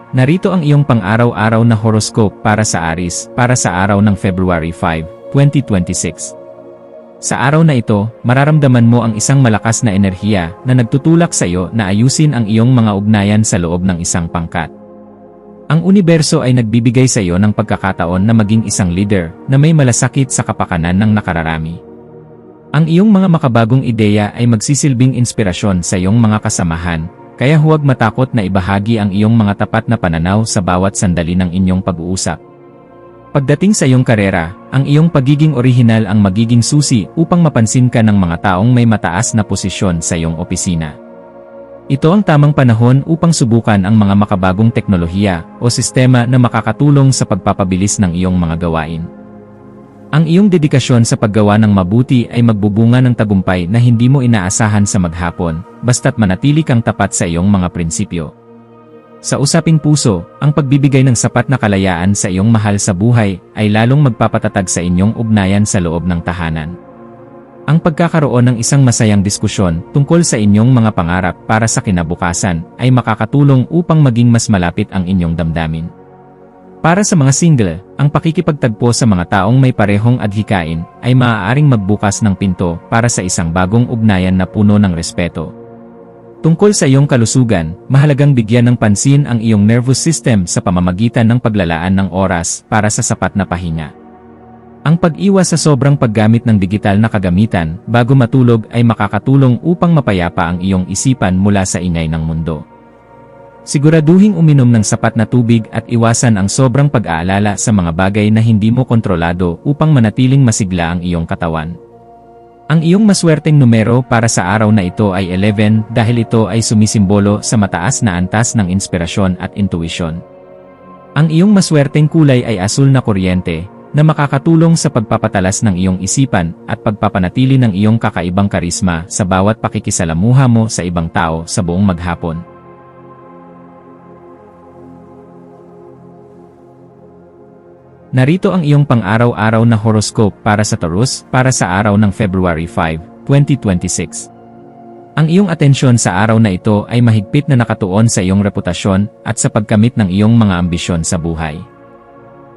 Narito ang iyong pang-araw-araw na horoscope para sa Aries, para sa araw ng February 5, 2026. Sa araw na ito, mararamdaman mo ang isang malakas na enerhiya na nagtutulak sa iyo na ayusin ang iyong mga ugnayan sa loob ng isang pangkat. Ang universo ay nagbibigay sa iyo ng pagkakataon na maging isang leader na may malasakit sa kapakanan ng nakararami. Ang iyong mga makabagong ideya ay magsisilbing inspirasyon sa iyong mga kasamahan, kaya huwag matakot na ibahagi ang iyong mga tapat na pananaw sa bawat sandali ng inyong pag-uusap. Pagdating sa iyong karera, ang iyong pagiging orihinal ang magiging susi upang mapansin ka ng mga taong may mataas na posisyon sa iyong opisina. Ito ang tamang panahon upang subukan ang mga makabagong teknolohiya o sistema na makakatulong sa pagpapabilis ng iyong mga gawain. Ang iyong dedikasyon sa paggawa ng mabuti ay magbubunga ng tagumpay na hindi mo inaasahan sa maghapon, basta't manatili kang tapat sa iyong mga prinsipyo. Sa usaping puso, ang pagbibigay ng sapat na kalayaan sa iyong mahal sa buhay ay lalong magpapatatag sa inyong ugnayan sa loob ng tahanan. Ang pagkakaroon ng isang masayang diskusyon tungkol sa inyong mga pangarap para sa kinabukasan ay makakatulong upang maging mas malapit ang inyong damdamin. Para sa mga single, ang pakikipagtagpo sa mga taong may parehong adhikain ay maaaring magbukas ng pinto para sa isang bagong ugnayan na puno ng respeto. Tungkol sa iyong kalusugan, mahalagang bigyan ng pansin ang iyong nervous system sa pamamagitan ng paglalaan ng oras para sa sapat na pahinga. Ang pag-iwas sa sobrang paggamit ng digital na kagamitan bago matulog ay makakatulong upang mapayapa ang iyong isipan mula sa ingay ng mundo. Siguraduhing uminom ng sapat na tubig at iwasan ang sobrang pag-aalala sa mga bagay na hindi mo kontrolado upang manatiling masigla ang iyong katawan. Ang iyong maswerteng numero para sa araw na ito ay 11 dahil ito ay sumisimbolo sa mataas na antas ng inspirasyon at intuisyon. Ang iyong maswerteng kulay ay asul na kuryente, na makakatulong sa pagpapatalas ng iyong isipan at pagpapanatili ng iyong kakaibang karisma sa bawat pakikisalamuha mo sa ibang tao sa buong maghapon. Narito ang iyong pang-araw-araw na horoscope para sa Taurus para sa araw ng February 5, 2026. Ang iyong atensyon sa araw na ito ay mahigpit na nakatuon sa iyong reputasyon at sa pagkamit ng iyong mga ambisyon sa buhay.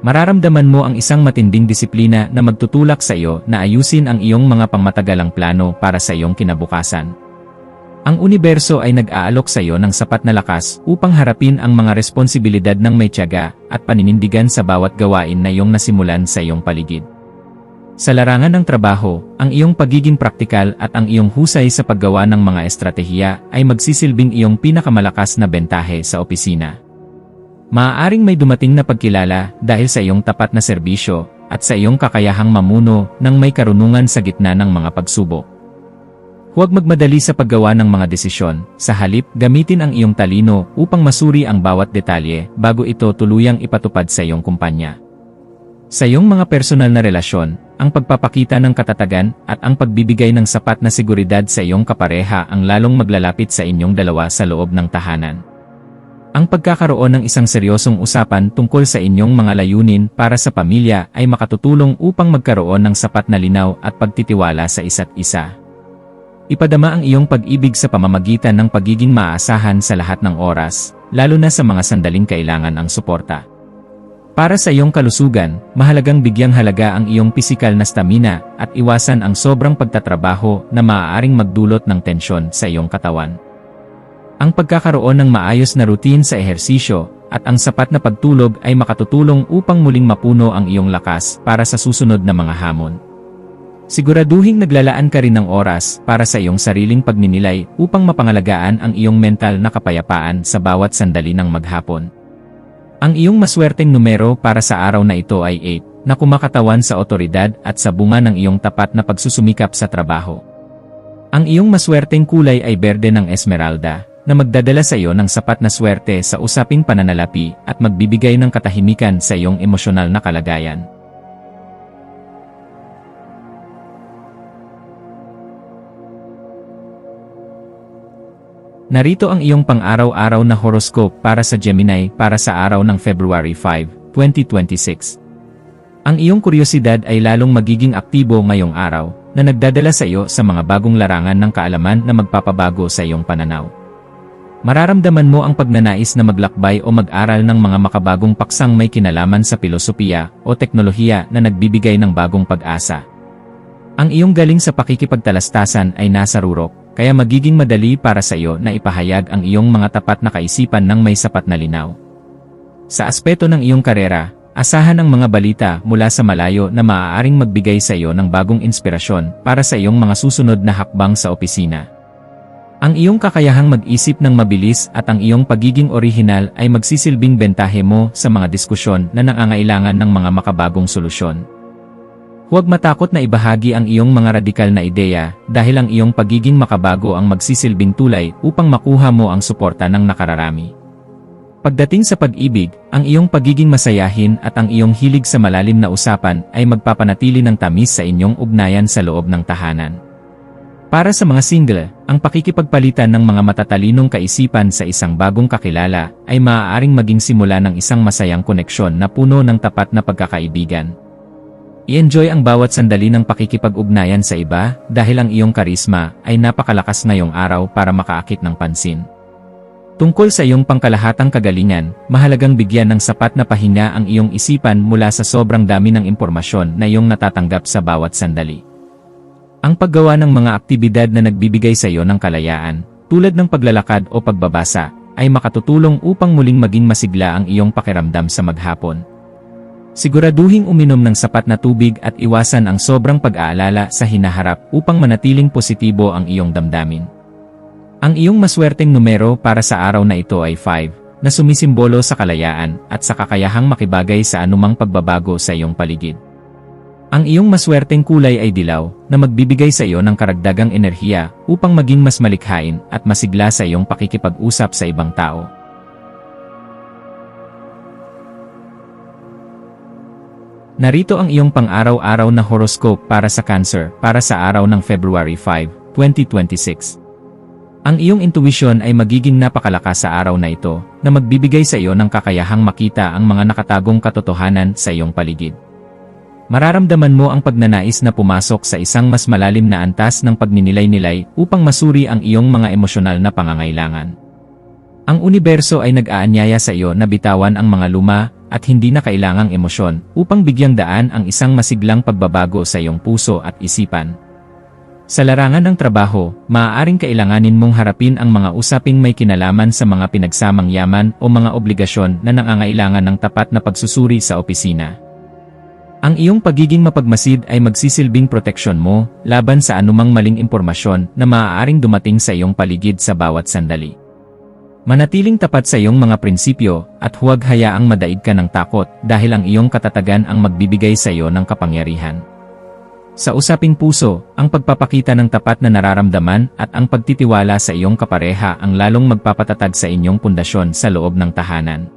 Mararamdaman mo ang isang matinding disiplina na magtutulak sa iyo na ayusin ang iyong mga pangmatagalang plano para sa iyong kinabukasan. Ang universo ay nag-aalok sa iyo ng sapat na lakas upang harapin ang mga responsibilidad ng may tiyaga at paninindigan sa bawat gawain na iyong nasimulan sa iyong paligid. Sa larangan ng trabaho, ang iyong pagiging praktikal at ang iyong husay sa paggawa ng mga estratehiya ay magsisilbing iyong pinakamalakas na bentahe sa opisina. Maaaring may dumating na pagkilala dahil sa iyong tapat na serbisyo at sa iyong kakayahang mamuno ng may karunungan sa gitna ng mga pagsubok. Huwag magmadali sa paggawa ng mga desisyon, sa halip gamitin ang iyong talino upang masuri ang bawat detalye bago ito tuluyang ipatupad sa iyong kumpanya. Sa iyong mga personal na relasyon, ang pagpapakita ng katatagan at ang pagbibigay ng sapat na seguridad sa iyong kapareha ang lalong maglalapit sa inyong dalawa sa loob ng tahanan. Ang pagkakaroon ng isang seryosong usapan tungkol sa inyong mga layunin para sa pamilya ay makatutulong upang magkaroon ng sapat na linaw at pagtitiwala sa isa't isa. Ipadama ang iyong pag-ibig sa pamamagitan ng pagiging maaasahan sa lahat ng oras, lalo na sa mga sandaling kailangan ang suporta. Para sa iyong kalusugan, mahalagang bigyang halaga ang iyong pisikal na stamina at iwasan ang sobrang pagtatrabaho na maaaring magdulot ng tensyon sa iyong katawan. Ang pagkakaroon ng maayos na routine sa ehersisyo at ang sapat na pagtulog ay makatutulong upang muling mapuno ang iyong lakas para sa susunod na mga hamon. Siguraduhing naglalaan ka rin ng oras para sa iyong sariling pagninilay upang mapangalagaan ang iyong mental na kapayapaan sa bawat sandali ng maghapon. Ang iyong maswerteng numero para sa araw na ito ay 8, na kumakatawan sa otoridad at sa bunga ng iyong tapat na pagsusumikap sa trabaho. Ang iyong maswerteng kulay ay berde ng esmeralda, na magdadala sa iyo ng sapat na swerte sa usaping pananalapi at magbibigay ng katahimikan sa iyong emosyonal na kalagayan. Narito ang iyong pang-araw-araw na horoscope para sa Gemini para sa araw ng February 5, 2026. Ang iyong kuryosidad ay lalong magiging aktibo ngayong araw, na nagdadala sa iyo sa mga bagong larangan ng kaalaman na magpapabago sa iyong pananaw. Mararamdaman mo ang pagnanais na maglakbay o mag-aral ng mga makabagong paksang may kinalaman sa pilosopiya o teknolohiya na nagbibigay ng bagong pag-asa. Ang iyong galing sa pakikipagtalastasan ay nasa rurok, kaya magiging madali para sa iyo na ipahayag ang iyong mga tapat na kaisipan ng may sapat na linaw. Sa aspeto ng iyong karera, asahan ang mga balita mula sa malayo na maaaring magbigay sa iyo ng bagong inspirasyon para sa iyong mga susunod na hakbang sa opisina. Ang iyong kakayahang mag-isip ng mabilis at ang iyong pagiging orihinal ay magsisilbing bentahe mo sa mga diskusyon na nangangailangan ng mga makabagong solusyon. Huwag matakot na ibahagi ang iyong mga radikal na ideya dahil ang iyong pagiging makabago ang magsisilbing tulay upang makuha mo ang suporta ng nakararami. Pagdating sa pag-ibig, ang iyong pagiging masayahin at ang iyong hilig sa malalim na usapan ay magpapanatili ng tamis sa inyong ugnayan sa loob ng tahanan. Para sa mga single, ang pakikipagpalitan ng mga matatalinong kaisipan sa isang bagong kakilala ay maaaring maging simula ng isang masayang koneksyon na puno ng tapat na pagkakaibigan. I-enjoy ang bawat sandali ng pakikipag-ugnayan sa iba dahil ang iyong karisma ay napakalakas ngayong araw para makaakit ng pansin. Tungkol sa iyong pangkalahatang kagalingan, mahalagang bigyan ng sapat na pahinga ang iyong isipan mula sa sobrang dami ng impormasyon na iyong natatanggap sa bawat sandali. Ang paggawa ng mga aktibidad na nagbibigay sa iyo ng kalayaan, tulad ng paglalakad o pagbabasa, ay makatutulong upang muling maging masigla ang iyong pakiramdam sa maghapon. Siguraduhing uminom ng sapat na tubig at iwasan ang sobrang pag-aalala sa hinaharap upang manatiling positibo ang iyong damdamin. Ang iyong maswerteng numero para sa araw na ito ay 5, na sumisimbolo sa kalayaan at sa kakayahang makibagay sa anumang pagbabago sa iyong paligid. Ang iyong maswerteng kulay ay dilaw, na magbibigay sa iyo ng karagdagang enerhiya upang maging mas malikhain at masigla sa iyong pakikipag-usap sa ibang tao. Narito ang iyong pang-araw-araw na horoscope para sa Cancer para sa araw ng February 5, 2026. Ang iyong intuition ay magiging napakalakas sa araw na ito, na magbibigay sa iyo ng kakayahang makita ang mga nakatagong katotohanan sa iyong paligid. Mararamdaman mo ang pagnanais na pumasok sa isang mas malalim na antas ng pagninilay-nilay upang masuri ang iyong mga emosyonal na pangangailangan. Ang universo ay nag-aanyaya sa iyo na bitawan ang mga luma at hindi na kailangang emosyon upang bigyang daan ang isang masiglang pagbabago sa iyong puso at isipan. Sa larangan ng trabaho, maaaring kailanganin mong harapin ang mga usaping may kinalaman sa mga pinagsamang yaman o mga obligasyon na nangangailangan ng tapat na pagsusuri sa opisina. Ang iyong pagiging mapagmasid ay magsisilbing proteksyon mo laban sa anumang maling impormasyon na maaaring dumating sa iyong paligid sa bawat sandali. Manatiling tapat sa iyong mga prinsipyo at huwag hayaang madaig ka ng takot dahil ang iyong katatagan ang magbibigay sa iyo ng kapangyarihan. Sa usaping puso, ang pagpapakita ng tapat na nararamdaman at ang pagtitiwala sa iyong kapareha ang lalong magpapatatag sa inyong pundasyon sa loob ng tahanan.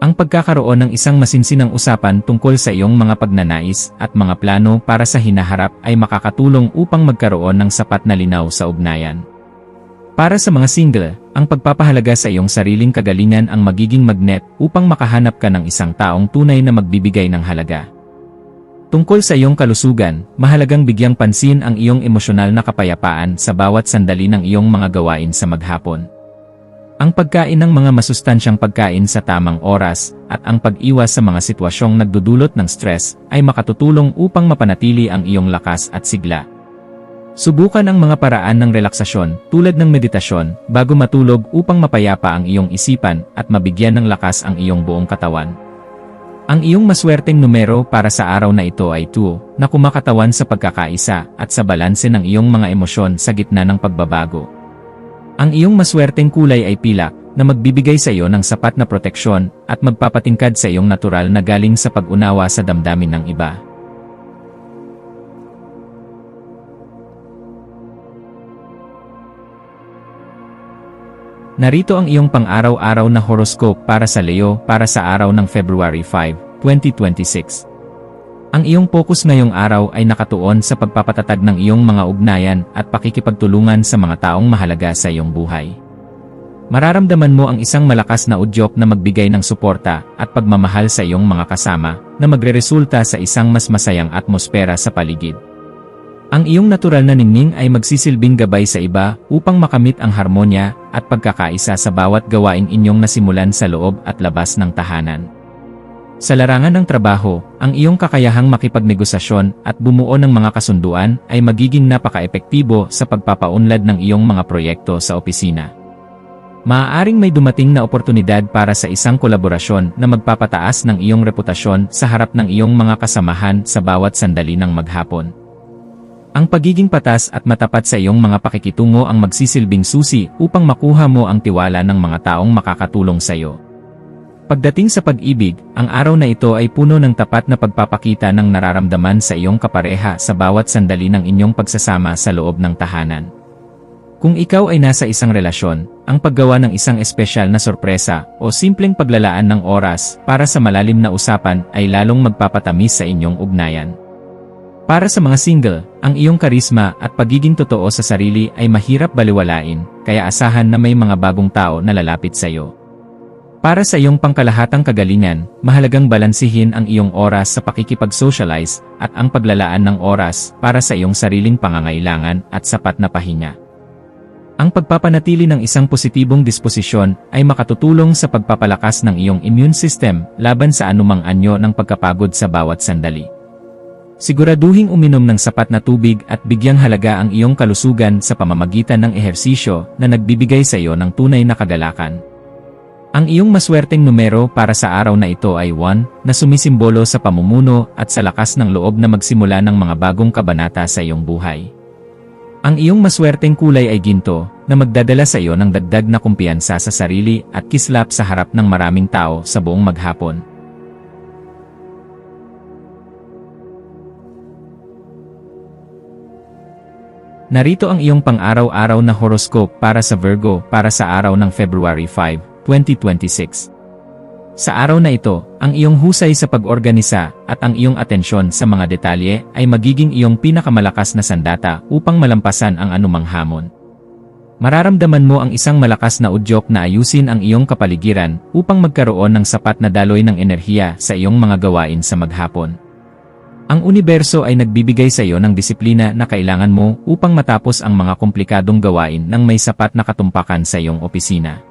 Ang pagkakaroon ng isang masinsinang usapan tungkol sa iyong mga pagnanais at mga plano para sa hinaharap ay makakatulong upang magkaroon ng sapat na linaw sa ugnayan. Para sa mga single, ang pagpapahalaga sa iyong sariling kagalingan ang magiging magnet upang makahanap ka ng isang taong tunay na magbibigay ng halaga. Tungkol sa iyong kalusugan, mahalagang bigyang pansin ang iyong emosyonal na kapayapaan sa bawat sandali ng iyong mga gawain sa maghapon. Ang pagkain ng mga masustansyang pagkain sa tamang oras at ang pag-iwas sa mga sitwasyong nagdudulot ng stress ay makatutulong upang mapanatili ang iyong lakas at sigla. Subukan ang mga paraan ng relaksasyon tulad ng meditasyon bago matulog upang mapayapa ang iyong isipan at mabigyan ng lakas ang iyong buong katawan. Ang iyong maswerteng numero para sa araw na ito ay 2, na kumakatawan sa pagkakaisa at sa balanse ng iyong mga emosyon sa gitna ng pagbabago. Ang iyong maswerteng kulay ay pilak, na magbibigay sa iyo ng sapat na proteksyon at magpapatingkad sa iyong natural na galing sa pag-unawa sa damdamin ng iba. Narito ang iyong pang-araw-araw na horoscope para sa Leo para sa araw ng February 5, 2026. Ang iyong focus ngayong araw ay nakatuon sa pagpapatatag ng iyong mga ugnayan at pakikipagtulungan sa mga taong mahalaga sa iyong buhay. Mararamdaman mo ang isang malakas na udyok na magbigay ng suporta at pagmamahal sa iyong mga kasama na magreresulta sa isang mas masayang atmosfera sa paligid. Ang iyong natural na ningning ay magsisilbing gabay sa iba upang makamit ang harmonya at pagkakaisa sa bawat gawain inyong nasimulan sa loob at labas ng tahanan. Sa larangan ng trabaho, ang iyong kakayahang makipagnegosasyon at bumuo ng mga kasunduan ay magiging napaka-epektibo sa pagpapaunlad ng iyong mga proyekto sa opisina. Maaaring may dumating na oportunidad para sa isang kolaborasyon na magpapataas ng iyong reputasyon sa harap ng iyong mga kasamahan sa bawat sandali ng maghapon. Ang pagiging patas at matapat sa iyong mga pakikitungo ang magsisilbing susi upang makuha mo ang tiwala ng mga taong makakatulong sa iyo. Pagdating sa pag-ibig, ang araw na ito ay puno ng tapat na pagpapakita ng nararamdaman sa iyong kapareha sa bawat sandali ng inyong pagsasama sa loob ng tahanan. Kung ikaw ay nasa isang relasyon, ang paggawa ng isang espesyal na sorpresa o simpleng paglalaan ng oras para sa malalim na usapan ay lalong magpapatamis sa inyong ugnayan. Para sa mga single, ang iyong karisma at pagiging totoo sa sarili ay mahirap baliwalain, kaya asahan na may mga bagong tao na lalapit sa iyo. Para sa iyong pangkalahatang kagalingan, mahalagang balansihin ang iyong oras sa pakikipag-socialize at ang paglalaan ng oras para sa iyong sariling pangangailangan at sapat na pahinga. Ang pagpapanatili ng isang positibong disposisyon ay makatutulong sa pagpapalakas ng iyong immune system laban sa anumang anyo ng pagkapagod sa bawat sandali. Siguraduhing uminom ng sapat na tubig at bigyang halaga ang iyong kalusugan sa pamamagitan ng ehersisyo na nagbibigay sa iyo ng tunay na kagalakan. Ang iyong maswerteng numero para sa araw na ito ay 1, na sumisimbolo sa pamumuno at sa lakas ng loob na magsimula ng mga bagong kabanata sa iyong buhay. Ang iyong maswerteng kulay ay ginto, na magdadala sa iyo ng dagdag na kumpiyansa sa sarili at kislap sa harap ng maraming tao sa buong maghapon. Narito ang iyong pang-araw-araw na horoscope para sa Virgo para sa araw ng February 5, 2026. Sa araw na ito, ang iyong husay sa pag-organisa at ang iyong atensyon sa mga detalye ay magiging iyong pinakamalakas na sandata upang malampasan ang anumang hamon. Mararamdaman mo ang isang malakas na udyok na ayusin ang iyong kapaligiran upang magkaroon ng sapat na daloy ng enerhiya sa iyong mga gawain sa maghapon. Ang universo ay nagbibigay sa iyo ng disiplina na kailangan mo upang matapos ang mga komplikadong gawain ng may sapat na katumpakan sa iyong opisina.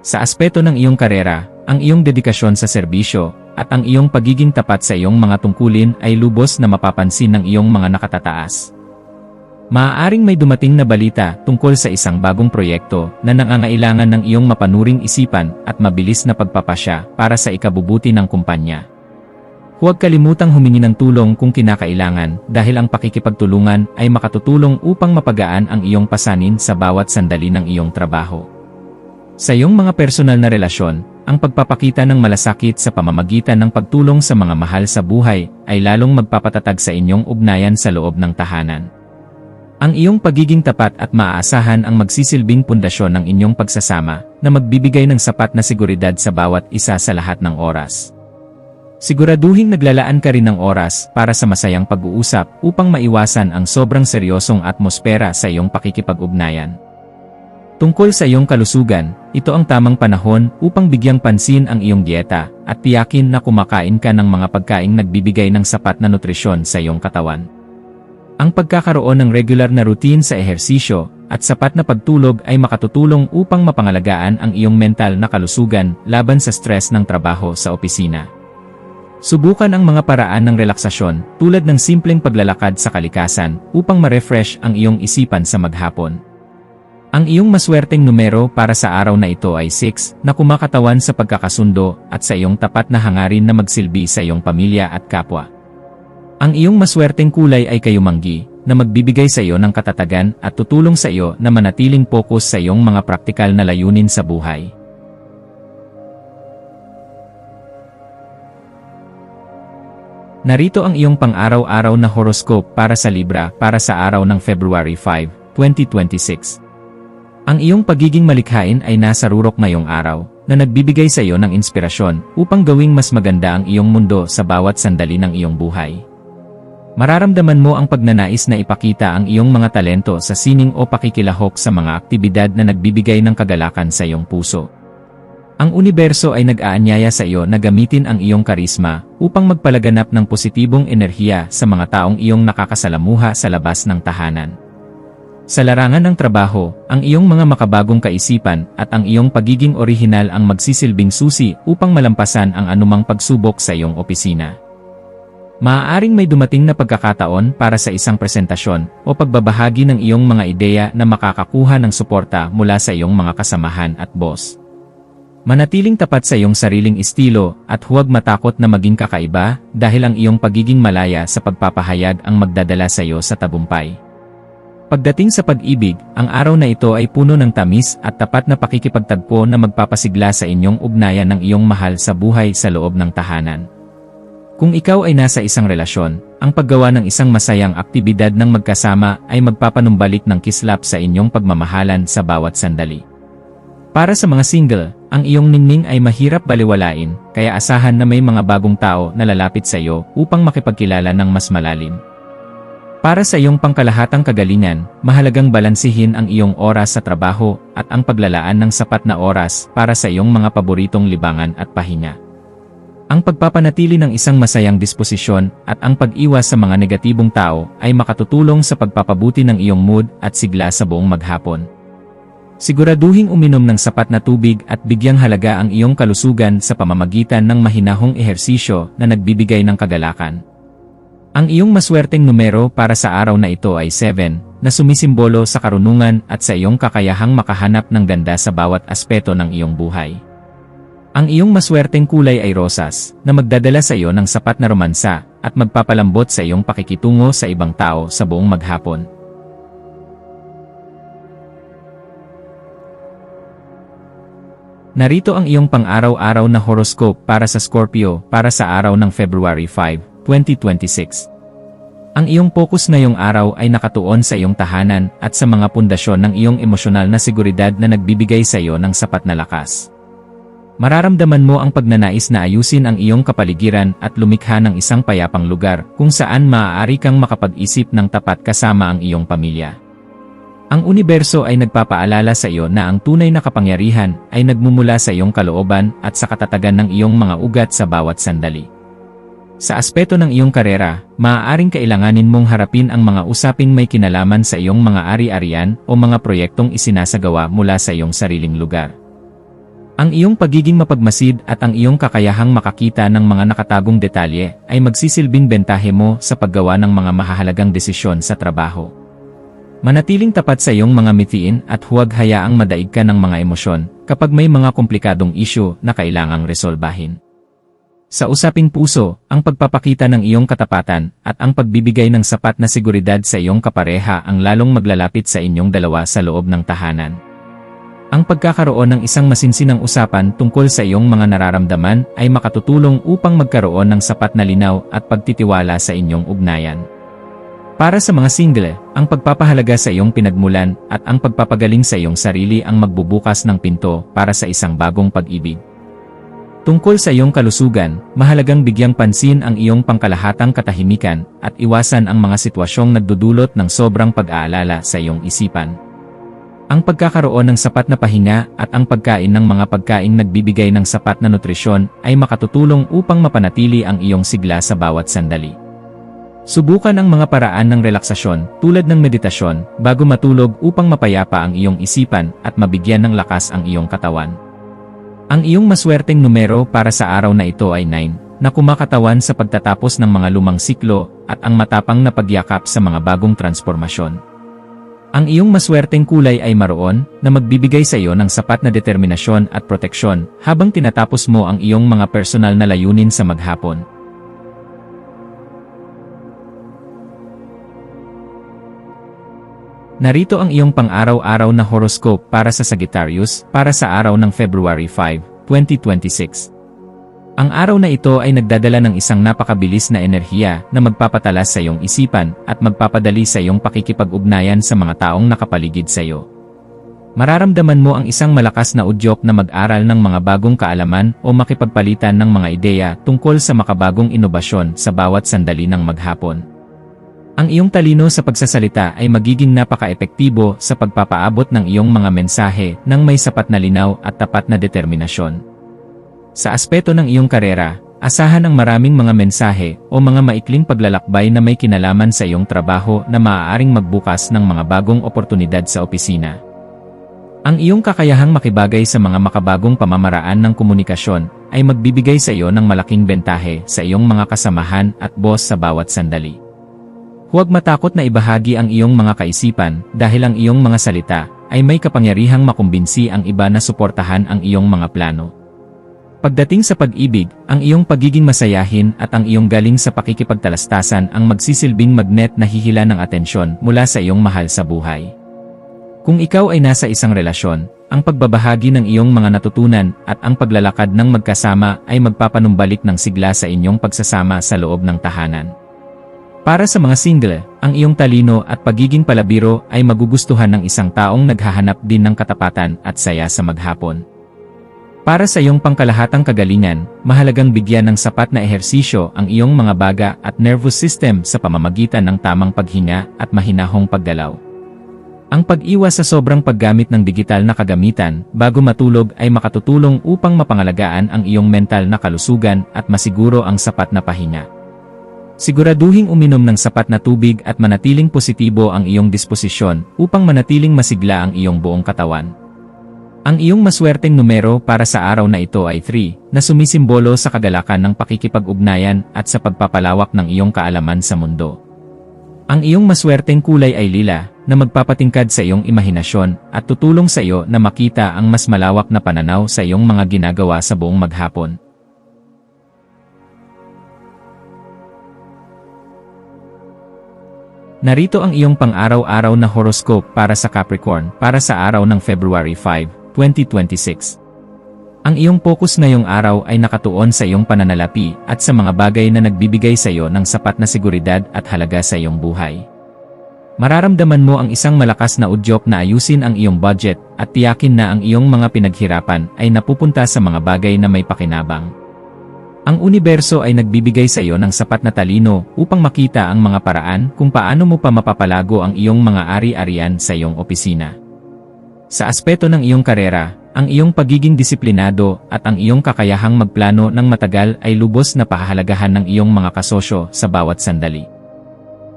Sa aspeto ng iyong karera, ang iyong dedikasyon sa serbisyo at ang iyong pagiging tapat sa iyong mga tungkulin ay lubos na mapapansin ng iyong mga nakatataas. Maaaring may dumating na balita tungkol sa isang bagong proyekto na nangangailangan ng iyong mapanuring isipan at mabilis na pagpapasya para sa ikabubuti ng kumpanya. Huwag kalimutang humingi ng tulong kung kinakailangan dahil ang pakikipagtulungan ay makatutulong upang mapagaan ang iyong pasanin sa bawat sandali ng iyong trabaho. Sa iyong mga personal na relasyon, ang pagpapakita ng malasakit sa pamamagitan ng pagtulong sa mga mahal sa buhay ay lalong magpapatatag sa inyong ugnayan sa loob ng tahanan. Ang iyong pagiging tapat at maaasahan ang magsisilbing pundasyon ng inyong pagsasama na magbibigay ng sapat na seguridad sa bawat isa sa lahat ng oras. Siguraduhin naglalaan ka rin ng oras para sa masayang pag-uusap upang maiwasan ang sobrang seryosong atmosfera sa iyong pakikipag-ugnayan. Tungkol sa iyong kalusugan, ito ang tamang panahon upang bigyang pansin ang iyong dieta at tiyakin na kumakain ka ng mga pagkaing nagbibigay ng sapat na nutrisyon sa iyong katawan. Ang pagkakaroon ng regular na routine sa ehersisyo at sapat na pagtulog ay makatutulong upang mapangalagaan ang iyong mental na kalusugan laban sa stress ng trabaho sa opisina. Subukan ang mga paraan ng relaksasyon tulad ng simpleng paglalakad sa kalikasan upang ma-refresh ang iyong isipan sa maghapon. Ang iyong maswerteng numero para sa araw na ito ay 6, na kumakatawan sa pagkakasundo at sa iyong tapat na hangarin na magsilbi sa iyong pamilya at kapwa. Ang iyong maswerteng kulay ay kayumanggi, na magbibigay sa iyo ng katatagan at tutulong sa iyo na manatiling focus sa iyong mga praktikal na layunin sa buhay. Narito ang iyong pang-araw-araw na horoscope para sa Libra para sa araw ng February 5, 2026. Ang iyong pagiging malikhain ay nasa rurok ngayong araw, na nagbibigay sa iyo ng inspirasyon upang gawing mas maganda ang iyong mundo sa bawat sandali ng iyong buhay. Mararamdaman mo ang pagnanais na ipakita ang iyong mga talento sa sining o pakikilahok sa mga aktibidad na nagbibigay ng kagalakan sa iyong puso. Ang universo ay nag-aanyaya sa iyo na gamitin ang iyong karisma upang magpalaganap ng positibong enerhiya sa mga taong iyong nakakasalamuha sa labas ng tahanan. Sa larangan ng trabaho, ang iyong mga makabagong kaisipan at ang iyong pagiging orihinal ang magsisilbing susi upang malampasan ang anumang pagsubok sa iyong opisina. Maaaring may dumating na pagkakataon para sa isang presentasyon o pagbabahagi ng iyong mga ideya na makakakuha ng suporta mula sa iyong mga kasamahan at boss. Manatiling tapat sa iyong sariling estilo at huwag matakot na maging kakaiba dahil ang iyong pagiging malaya sa pagpapahayag ang magdadala sa iyo sa tagumpay. Pagdating sa pag-ibig, ang araw na ito ay puno ng tamis at tapat na pakikipagtagpo na magpapasigla sa inyong ugnayan ng iyong mahal sa buhay sa loob ng tahanan. Kung ikaw ay nasa isang relasyon, ang paggawa ng isang masayang aktibidad ng magkasama ay magpapanumbalik ng kislap sa inyong pagmamahalan sa bawat sandali. Para sa mga single, ang iyong ningning ay mahirap baliwalain, kaya asahan na may mga bagong tao na lalapit sa iyo upang makipagkilala ng mas malalim. Para sa iyong pangkalahatang kagalingan, mahalagang balansihin ang iyong oras sa trabaho at ang paglalaan ng sapat na oras para sa iyong mga paboritong libangan at pahinga. Ang pagpapanatili ng isang masayang disposisyon at ang pag-iwas sa mga negatibong tao ay makatutulong sa pagpapabuti ng iyong mood at sigla sa buong maghapon. Siguraduhing uminom ng sapat na tubig at bigyang halaga ang iyong kalusugan sa pamamagitan ng mahinahong ehersisyo na nagbibigay ng kagalakan. Ang iyong maswerteng numero para sa araw na ito ay 7, na sumisimbolo sa karunungan at sa iyong kakayahang makahanap ng ganda sa bawat aspeto ng iyong buhay. Ang iyong maswerteng kulay ay rosas, na magdadala sa iyo ng sapat na romansa at magpapalambot sa iyong pakikitungo sa ibang tao sa buong maghapon. Narito ang iyong pang-araw-araw na horoscope para sa Scorpio para sa araw ng February 5, 2026. Ang iyong focus ngayong araw ay nakatuon sa iyong tahanan at sa mga pundasyon ng iyong emosyonal na seguridad na nagbibigay sa iyo ng sapat na lakas. Mararamdaman mo ang pagnanais na ayusin ang iyong kapaligiran at lumikha ng isang payapang lugar kung saan maaari kang makapag-isip ng tapat kasama ang iyong pamilya. Ang universo ay nagpapaalala sa iyo na ang tunay na kapangyarihan ay nagmumula sa iyong kalooban at sa katatagan ng iyong mga ugat sa bawat sandali. Sa aspeto ng iyong karera, maaaring kailanganin mong harapin ang mga usaping may kinalaman sa iyong mga ari-arian o mga proyektong isinasagawa mula sa iyong sariling lugar. Ang iyong pagiging mapagmasid at ang iyong kakayahang makakita ng mga nakatagong detalye ay magsisilbing bentahe mo sa paggawa ng mga mahahalagang desisyon sa trabaho. Manatiling tapat sa iyong mga mithiin at huwag hayaang madaig ka ng mga emosyon kapag may mga komplikadong isyu na kailangang resolbahin. Sa usaping puso, ang pagpapakita ng iyong katapatan at ang pagbibigay ng sapat na seguridad sa iyong kapareha ang lalong maglalapit sa inyong dalawa sa loob ng tahanan. Ang pagkakaroon ng isang masinsinang usapan tungkol sa iyong mga nararamdaman ay makatutulong upang magkaroon ng sapat na linaw at pagtitiwala sa inyong ugnayan. Para sa mga single, ang pagpapahalaga sa iyong pinagmulan at ang pagpapagaling sa iyong sarili ang magbubukas ng pinto para sa isang bagong pag-ibig. Tungkol sa iyong kalusugan, mahalagang bigyang pansin ang iyong pangkalahatang katahimikan at iwasan ang mga sitwasyong nagdudulot ng sobrang pag-aalala sa iyong isipan. Ang pagkakaroon ng sapat na pahinga at ang pagkain ng mga pagkaing nagbibigay ng sapat na nutrisyon ay makatutulong upang mapanatili ang iyong sigla sa bawat sandali. Subukan ang mga paraan ng relaksasyon tulad ng meditasyon bago matulog upang mapayapa ang iyong isipan at mabigyan ng lakas ang iyong katawan. Ang iyong maswerteng numero para sa araw na ito ay 9, na kumakatawan sa pagtatapos ng mga lumang siklo at ang matapang na pagyakap sa mga bagong transformasyon. Ang iyong maswerteng kulay ay maroon na magbibigay sa iyo ng sapat na determinasyon at proteksyon habang tinatapos mo ang iyong mga personal na layunin sa maghapon. Narito ang iyong pang-araw-araw na horoscope para sa Sagittarius para sa araw ng February 5, 2026. Ang araw na ito ay nagdadala ng isang napakabilis na enerhiya na magpapatalas sa iyong isipan at magpapadali sa iyong pakikipag-ugnayan sa mga taong nakapaligid sa iyo. Mararamdaman mo ang isang malakas na udyok na mag-aral ng mga bagong kaalaman o makipagpalitan ng mga ideya tungkol sa makabagong inobasyon sa bawat sandali ng maghapon. Ang iyong talino sa pagsasalita ay magiging napaka-epektibo sa pagpapaabot ng iyong mga mensahe nang may sapat na linaw at tapat na determinasyon. Sa aspeto ng iyong karera, asahan ang maraming mga mensahe o mga maikling paglalakbay na may kinalaman sa iyong trabaho na maaaring magbukas ng mga bagong oportunidad sa opisina. Ang iyong kakayahang makibagay sa mga makabagong pamamaraan ng komunikasyon ay magbibigay sa iyo ng malaking bentahe sa iyong mga kasamahan at boss sa bawat sandali. Huwag matakot na ibahagi ang iyong mga kaisipan dahil ang iyong mga salita ay may kapangyarihang makumbinsi ang iba na suportahan ang iyong mga plano. Pagdating sa pag-ibig, ang iyong pagiging masayahin at ang iyong galing sa pakikipagtalastasan ang magsisilbing magnet na hihila ng atensyon mula sa iyong mahal sa buhay. Kung ikaw ay nasa isang relasyon, ang pagbabahagi ng iyong mga natutunan at ang paglalakad ng magkasama ay magpapanumbalik ng sigla sa inyong pagsasama sa loob ng tahanan. Para sa mga single, ang iyong talino at pagiging palabiro ay magugustuhan ng isang taong naghahanap din ng katapatan at saya sa maghapon. Para sa iyong pangkalahatang kagalingan, mahalagang bigyan ng sapat na ehersisyo ang iyong mga baga at nervous system sa pamamagitan ng tamang paghinga at mahinahong paggalaw. Ang pag-iwas sa sobrang paggamit ng digital na kagamitan bago matulog ay makatutulong upang mapangalagaan ang iyong mental na kalusugan at masiguro ang sapat na pahinga. Siguraduhing uminom ng sapat na tubig at manatiling positibo ang iyong disposisyon upang manatiling masigla ang iyong buong katawan. Ang iyong maswerteng numero para sa araw na ito ay 3, na sumisimbolo sa kagalakan ng pakikipag-ugnayan at sa pagpapalawak ng iyong kaalaman sa mundo. Ang iyong maswerteng kulay ay lila, na magpapatingkad sa iyong imahinasyon at tutulong sa iyo na makita ang mas malawak na pananaw sa iyong mga ginagawa sa buong maghapon. Narito ang iyong pang-araw-araw na horoscope para sa Capricorn para sa araw ng February 5, 2026. Ang iyong focus ngayong araw ay nakatuon sa iyong pananalapi at sa mga bagay na nagbibigay sa iyo ng sapat na seguridad at halaga sa iyong buhay. Mararamdaman mo ang isang malakas na udyok na ayusin ang iyong budget at tiyakin na ang iyong mga pinaghirapan ay napupunta sa mga bagay na may pakinabang. Ang universo ay nagbibigay sa iyo ng sapat na talino upang makita ang mga paraan kung paano mo pa mapapalago ang iyong mga ari-arian sa iyong opisina. Sa aspeto ng iyong karera, ang iyong pagiging disiplinado at ang iyong kakayahang magplano ng matagal ay lubos na pahahalagahan ng iyong mga kasosyo sa bawat sandali.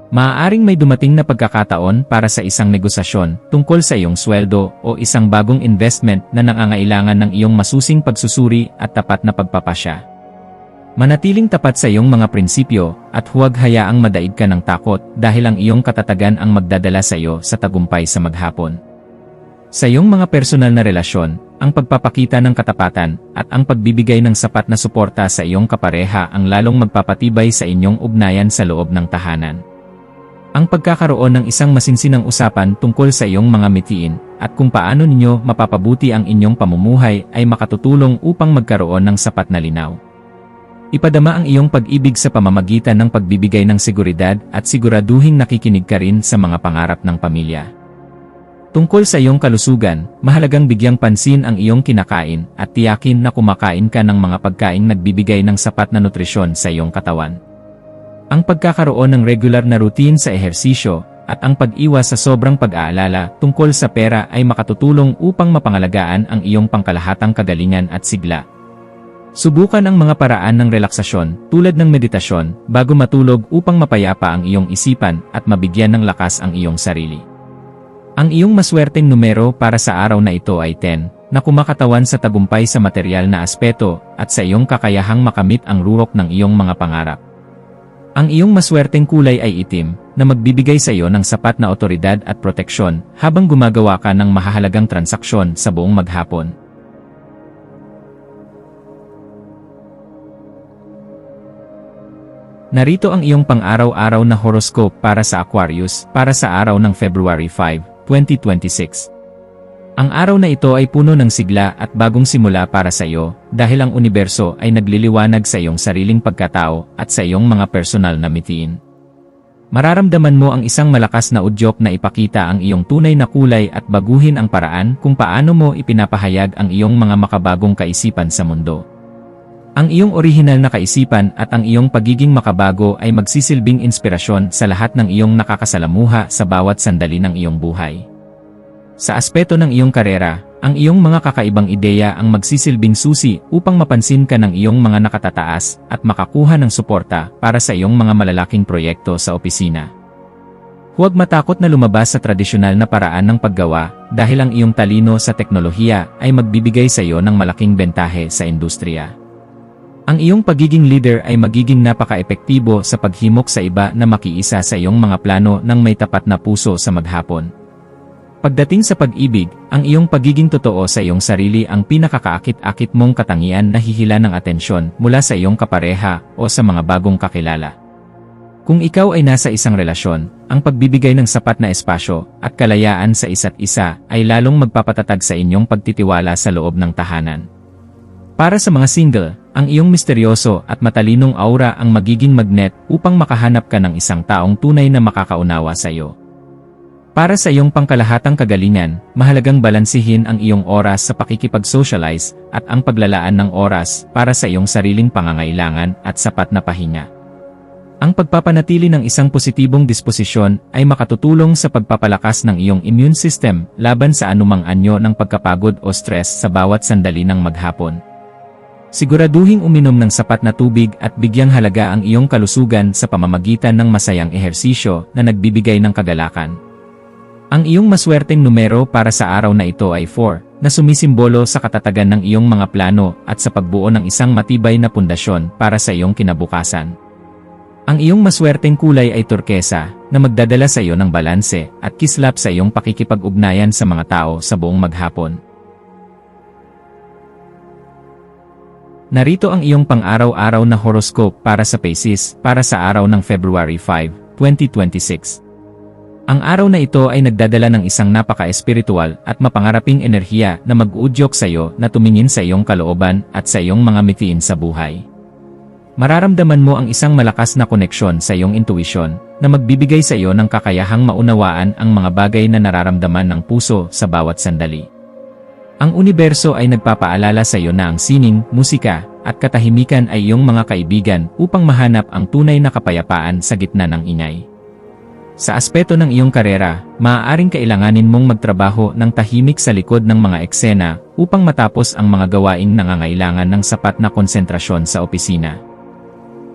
Maaaring may dumating na pagkakataon para sa isang negosasyon tungkol sa iyong sweldo o isang bagong investment na nangangailangan ng iyong masusing pagsusuri at tapat na pagpapasya. Manatiling tapat sa iyong mga prinsipyo at huwag hayaang madaig ka ng takot dahil ang iyong katatagan ang magdadala sa iyo sa tagumpay sa maghapon. Sa iyong mga personal na relasyon, ang pagpapakita ng katapatan at ang pagbibigay ng sapat na suporta sa iyong kapareha ang lalong magpapatibay sa inyong ugnayan sa loob ng tahanan. Ang pagkakaroon ng isang masinsinang usapan tungkol sa iyong mga mitiin at kung paano ninyo mapapabuti ang inyong pamumuhay ay makatutulong upang magkaroon ng sapat na linaw. Ipadama ang iyong pag-ibig sa pamamagitan ng pagbibigay ng seguridad at siguraduhing nakikinig ka rin sa mga pangarap ng pamilya. Tungkol sa iyong kalusugan, mahalagang bigyang pansin ang iyong kinakain at tiyakin na kumakain ka ng mga pagkaing nagbibigay ng sapat na nutrisyon sa iyong katawan. Ang pagkakaroon ng regular na routine sa ehersisyo at ang pag-iwas sa sobrang pag-aalala tungkol sa pera ay makatutulong upang mapangalagaan ang iyong pangkalahatang kagalingan at sigla. Subukan ang mga paraan ng relaksasyon tulad ng meditasyon bago matulog upang mapayapa ang iyong isipan at mabigyan ng lakas ang iyong sarili. Ang iyong maswerteng numero para sa araw na ito ay 10, na kumakatawan sa tagumpay sa material na aspeto at sa iyong kakayahang makamit ang rurok ng iyong mga pangarap. Ang iyong maswerteng kulay ay itim, na magbibigay sa iyo ng sapat na otoridad at proteksyon habang gumagawa ka ng mahahalagang transaksyon sa buong maghapon. Narito ang iyong pang-araw-araw na horoscope para sa Aquarius para sa araw ng February 5, 2026. Ang araw na ito ay puno ng sigla at bagong simula para sa iyo dahil ang universo ay nagliliwanag sa iyong sariling pagkatao at sa iyong mga personal na mitiin. Mararamdaman mo ang isang malakas na udyok na ipakita ang iyong tunay na kulay at baguhin ang paraan kung paano mo ipinapahayag ang iyong mga makabagong kaisipan sa mundo. Ang iyong orihinal na kaisipan at ang iyong pagiging makabago ay magsisilbing inspirasyon sa lahat ng iyong nakakasalamuha sa bawat sandali ng iyong buhay. Sa aspeto ng iyong karera, ang iyong mga kakaibang ideya ang magsisilbing susi upang mapansin ka ng iyong mga nakatataas at makakuha ng suporta para sa iyong mga malalaking proyekto sa opisina. Huwag matakot na lumabas sa tradisyonal na paraan ng paggawa dahil ang iyong talino sa teknolohiya ay magbibigay sa iyo ng malaking bentahe sa industriya. Ang iyong pagiging leader ay magiging napaka-epektibo sa paghimok sa iba na makiisa sa iyong mga plano ng may tapat na puso sa maghapon. Pagdating sa pag-ibig, ang iyong pagiging totoo sa iyong sarili ang pinakakaakit-akit mong katangian na hihila ng atensyon mula sa iyong kapareha o sa mga bagong kakilala. Kung ikaw ay nasa isang relasyon, ang pagbibigay ng sapat na espasyo at kalayaan sa isa't isa ay lalong magpapatatag sa inyong pagtitiwala sa loob ng tahanan. Para sa mga single, ang iyong misteryoso at matalinong aura ang magiging magnet upang makahanap ka ng isang taong tunay na makakaunawa sa iyo. Para sa iyong pangkalahatang kagalingan, mahalagang balansihin ang iyong oras sa pakikipag-socialize at ang paglalaan ng oras para sa iyong sariling pangangailangan at sapat na pahinga. Ang pagpapanatili ng isang positibong disposisyon ay makatutulong sa pagpapalakas ng iyong immune system laban sa anumang anyo ng pagkapagod o stress sa bawat sandali ng maghapon. Siguraduhing uminom ng sapat na tubig at bigyang halaga ang iyong kalusugan sa pamamagitan ng masayang ehersisyo na nagbibigay ng kagalakan. Ang iyong maswerteng numero para sa araw na ito ay 4, na sumisimbolo sa katatagan ng iyong mga plano at sa pagbuo ng isang matibay na pundasyon para sa iyong kinabukasan. Ang iyong maswerteng kulay ay turkesa, na magdadala sa iyo ng balanse at kislap sa iyong pakikipag-ugnayan sa mga tao sa buong maghapon. Narito ang iyong pang-araw-araw na horoscope para sa Pisces para sa araw ng February 5, 2026. Ang araw na ito ay nagdadala ng isang napaka-espiritual at mapangaraping enerhiya na mag-uudyok sa iyo na tumingin sa iyong kalooban at sa iyong mga mithiin sa buhay. Mararamdaman mo ang isang malakas na koneksyon sa iyong intuisyon na magbibigay sa iyo ng kakayahang maunawaan ang mga bagay na nararamdaman ng puso sa bawat sandali. Ang universo ay nagpapaalala sa iyo na ang sining, musika, at katahimikan ay iyong mga kaibigan upang mahanap ang tunay na kapayapaan sa gitna ng ingay. Sa aspeto ng iyong karera, maaaring kailanganin mong magtrabaho ng tahimik sa likod ng mga eksena upang matapos ang mga gawaing nangangailangan ng sapat na konsentrasyon sa opisina.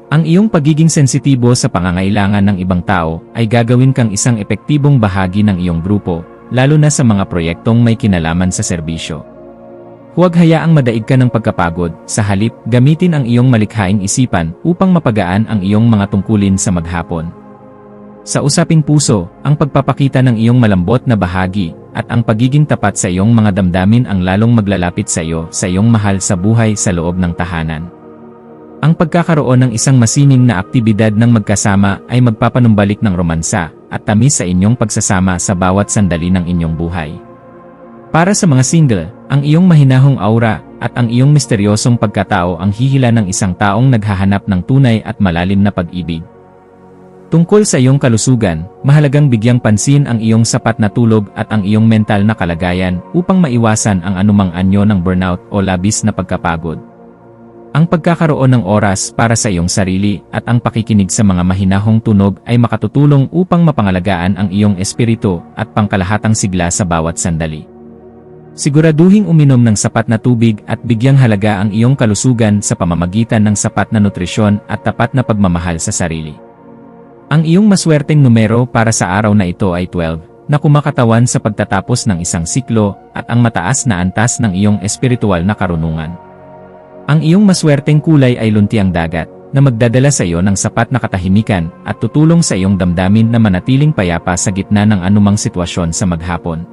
Ang iyong pagiging sensitibo sa pangangailangan ng ibang tao ay gagawin kang isang epektibong bahagi ng iyong grupo, lalo na sa mga proyektong may kinalaman sa serbisyo. Huwag hayaang madaig ka ng pagkapagod, sa halip, gamitin ang iyong malikhaing isipan upang mapagaan ang iyong mga tungkulin sa maghapon. Sa usaping puso, ang pagpapakita ng iyong malambot na bahagi at ang pagiging tapat sa iyong mga damdamin ang lalong maglalapit sa iyo sa iyong mahal sa buhay sa loob ng tahanan. Ang pagkakaroon ng isang masining na aktibidad ng magkasama ay magpapanumbalik ng romansa at tamis sa inyong pagsasama sa bawat sandali ng inyong buhay. Para sa mga single, ang iyong mahinahong aura at ang iyong misteryosong pagkatao ang hihila ng isang taong naghahanap ng tunay at malalim na pag-ibig. Tungkol sa iyong kalusugan, mahalagang bigyang pansin ang iyong sapat na tulog at ang iyong mental na kalagayan upang maiwasan ang anumang anyo ng burnout o labis na pagkapagod. Ang pagkakaroon ng oras para sa iyong sarili at ang pakikinig sa mga mahinahong tunog ay makatutulong upang mapangalagaan ang iyong espiritu at pangkalahatang sigla sa bawat sandali. Siguraduhing uminom ng sapat na tubig at bigyang halaga ang iyong kalusugan sa pamamagitan ng sapat na nutrisyon at tapat na pagmamahal sa sarili. Ang iyong maswerteng numero para sa araw na ito ay 12, na kumakatawan sa pagtatapos ng isang siklo at ang mataas na antas ng iyong espiritual na karunungan. Ang iyong maswerteng kulay ay luntiang dagat, na magdadala sa iyo ng sapat na katahimikan at tutulong sa iyong damdamin na manatiling payapa sa gitna ng anumang sitwasyon sa maghapon.